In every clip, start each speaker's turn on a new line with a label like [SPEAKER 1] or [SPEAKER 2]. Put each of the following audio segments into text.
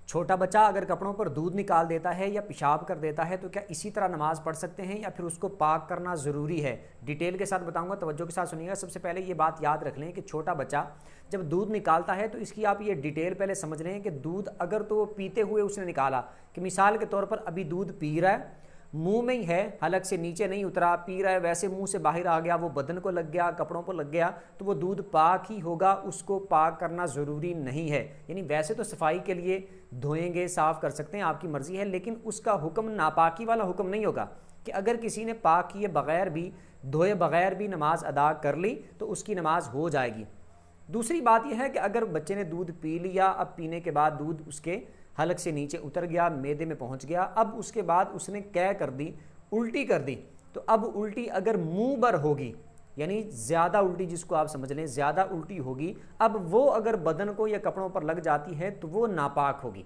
[SPEAKER 1] छोटा बच्चा अगर कपड़ों पर दूध निकाल देता है या पेशाब कर देता है तो क्या इसी तरह नमाज पढ़ सकते हैं या फिर उसको पाक करना ज़रूरी है? डिटेल के साथ बताऊंगा, तवज्जो के साथ सुनिएगा। सबसे पहले ये बात याद रख लें कि छोटा बच्चा जब दूध निकालता है तो इसकी आप ये डिटेल पहले समझ लें कि दूध अगर तो पीते हुए उसने निकाला, कि मिसाल के तौर पर अभी दूध पी रहा है, मुंह में ही है, हलक से नीचे नहीं उतरा, पी रहा है, वैसे मुंह से बाहर आ गया, वो बदन को लग गया, कपड़ों पर लग गया, तो वो दूध पाक ही होगा, उसको पाक करना ज़रूरी नहीं है। यानी वैसे तो सफाई के लिए धोएंगे, साफ़ कर सकते हैं, आपकी मर्ज़ी है, लेकिन उसका हुक्म नापाकी वाला हुक्म नहीं होगा कि अगर किसी ने पाक किए बग़ैर भी, धोए बग़ैर भी नमाज अदा कर ली तो उसकी नमाज हो जाएगी। दूसरी बात यह है कि अगर बच्चे ने दूध पी लिया, अब पीने के बाद दूध उसके हलक से नीचे उतर गया, मैदे में पहुंच गया, अब उसके बाद उसने क्या कर दी, उल्टी कर दी, तो अब उल्टी अगर मुंह भर होगी, यानी ज़्यादा उल्टी, जिसको आप समझ लें ज़्यादा उल्टी होगी, अब वो अगर बदन को या कपड़ों पर लग जाती है तो वो नापाक होगी।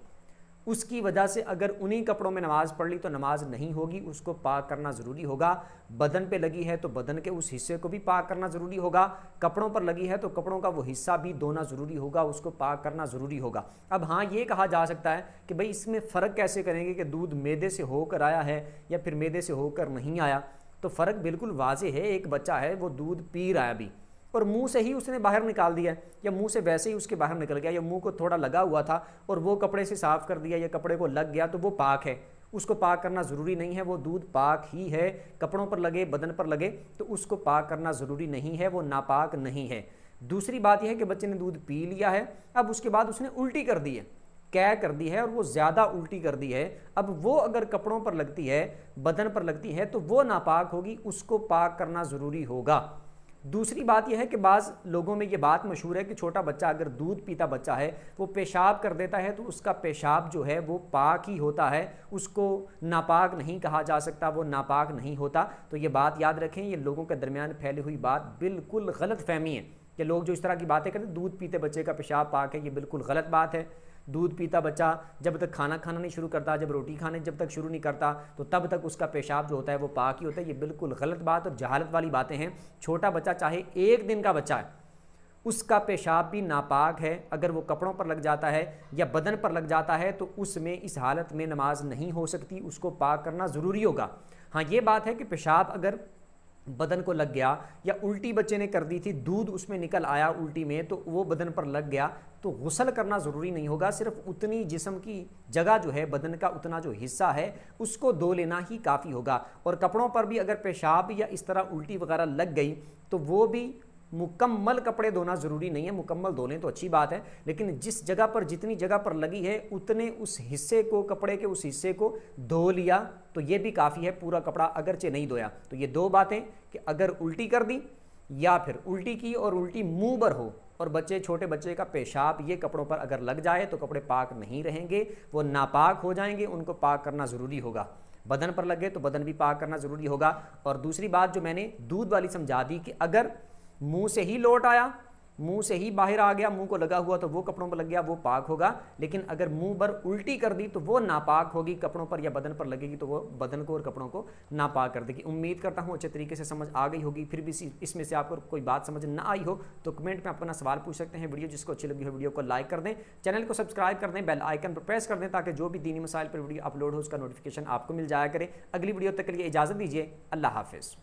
[SPEAKER 1] उसकी वजह से अगर उन्हीं कपड़ों में नमाज़ पढ़ ली तो नमाज नहीं होगी, उसको पाक करना ज़रूरी होगा। बदन पे लगी है तो बदन के उस हिस्से को भी पाक करना ज़रूरी होगा, कपड़ों पर लगी है तो कपड़ों का वो हिस्सा भी धोना ज़रूरी होगा, उसको पाक करना ज़रूरी होगा। अब हाँ, ये कहा जा सकता है कि भाई इसमें फ़र्क कैसे करेंगे कि दूध मैदे से होकर आया है या फिर मैदे से होकर नहीं आया, तो फ़र्क बिल्कुल वाज़े है। एक बच्चा है, वो दूध पी रहा है अभी और मुंह से ही उसने बाहर निकाल दिया, या मुंह से वैसे ही उसके बाहर निकल गया, या मुंह को थोड़ा लगा हुआ था और वो कपड़े से साफ़ कर दिया या कपड़े को लग गया, तो वो पाक है, उसको पाक करना ज़रूरी नहीं है। वो दूध पाक ही है, कपड़ों पर लगे, बदन पर लगे तो उसको पाक करना ज़रूरी नहीं है, वो नापाक नहीं है। दूसरी बात यह है कि बच्चे ने दूध पी लिया है, अब उसके बाद उसने उल्टी कर दी है, क्या कर दी है, और वो ज़्यादा उल्टी कर दी है, अब वो अगर कपड़ों पर लगती है, बदन पर लगती है तो वो नापाक होगी, उसको पाक करना ज़रूरी होगा। दूसरी बात यह है कि बाज़ लोगों में ये बात मशहूर है कि छोटा बच्चा अगर दूध पीता बच्चा है, वो पेशाब कर देता है तो उसका पेशाब जो है वो पाक ही होता है, उसको नापाक नहीं कहा जा सकता, वो नापाक नहीं होता। तो ये बात याद रखें, ये लोगों के दरमियान फैली हुई बात बिल्कुल गलत फहमी है कि लोग जो इस तरह की बातें करते हैं, दूध पीते बच्चे का पेशाब पाक है, ये बिल्कुल गलत बात है। दूध पीता बच्चा जब तक खाना खाना नहीं शुरू करता, जब रोटी खाने जब तक शुरू नहीं करता, तो तब तक उसका पेशाब जो होता है वो पाक ही होता है। ये बिल्कुल गलत बात और जहालत वाली बातें हैं। छोटा बच्चा चाहे 1 दिन का बच्चा है, उसका पेशाब भी नापाक है। अगर वो कपड़ों पर लग जाता है या बदन पर लग जाता है तो उसमें इस हालत में नमाज नहीं हो सकती, उसको पाक करना ज़रूरी होगा। हाँ, ये बात है कि पेशाब अगर बदन को लग गया या उल्टी बच्चे ने कर दी थी, दूध उसमें निकल आया उल्टी में, तो वो बदन पर लग गया तो गुस्ल करना ज़रूरी नहीं होगा। सिर्फ उतनी जिस्म की जगह जो है, बदन का उतना जो हिस्सा है उसको धो लेना ही काफ़ी होगा। और कपड़ों पर भी अगर पेशाब या इस तरह उल्टी वगैरह लग गई तो वो भी मुकम्मल कपड़े धोना ज़रूरी नहीं है। मुकम्मल धो लें तो अच्छी बात है, लेकिन जिस जगह पर, जितनी जगह पर लगी है उतने उस हिस्से को, कपड़े के उस हिस्से को धो लिया तो ये भी काफ़ी है। पूरा कपड़ा अगरचे नहीं धोया। तो ये 2 बातें कि अगर उल्टी कर दी या फिर उल्टी की और उल्टी मुंह भर हो और बच्चे, छोटे बच्चे का पेशाब ये कपड़ों पर अगर लग जाए तो कपड़े पाक नहीं रहेंगे, वो नापाक हो जाएंगे, उनको पाक करना ज़रूरी होगा। बदन पर लगे तो बदन भी पाक करना ज़रूरी होगा। और दूसरी बात जो मैंने दूध वाली समझा दी कि अगर मुंह से ही लौट आया, मुंह से ही बाहर आ गया, मुंह को लगा हुआ तो वो कपड़ों पर लग गया, वो पाक होगा। लेकिन अगर मुंह पर उल्टी कर दी तो वो नापाक होगी, कपड़ों पर या बदन पर लगेगी तो वो बदन को और कपड़ों को नापाक कर देगी। उम्मीद करता हूँ अच्छे तरीके से समझ आ गई होगी। फिर भी इसमें से आपको कोई बात समझ ना आई हो तो कमेंट में अपना सवाल पूछ सकते हैं। वीडियो जिसको अच्छी लगी हो वीडियो को लाइक कर दें, चैनल को सब्सक्राइब कर दें, बेल आइकन पर प्रेस कर दें ताकि जो भी दीनी मसाइल पर वीडियो अपलोड हो उसका नोटिफिकेशन आपको मिल जाया करे। अगली वीडियो तक के लिए इजाज़त दीजिए। अल्लाह हाफिज़।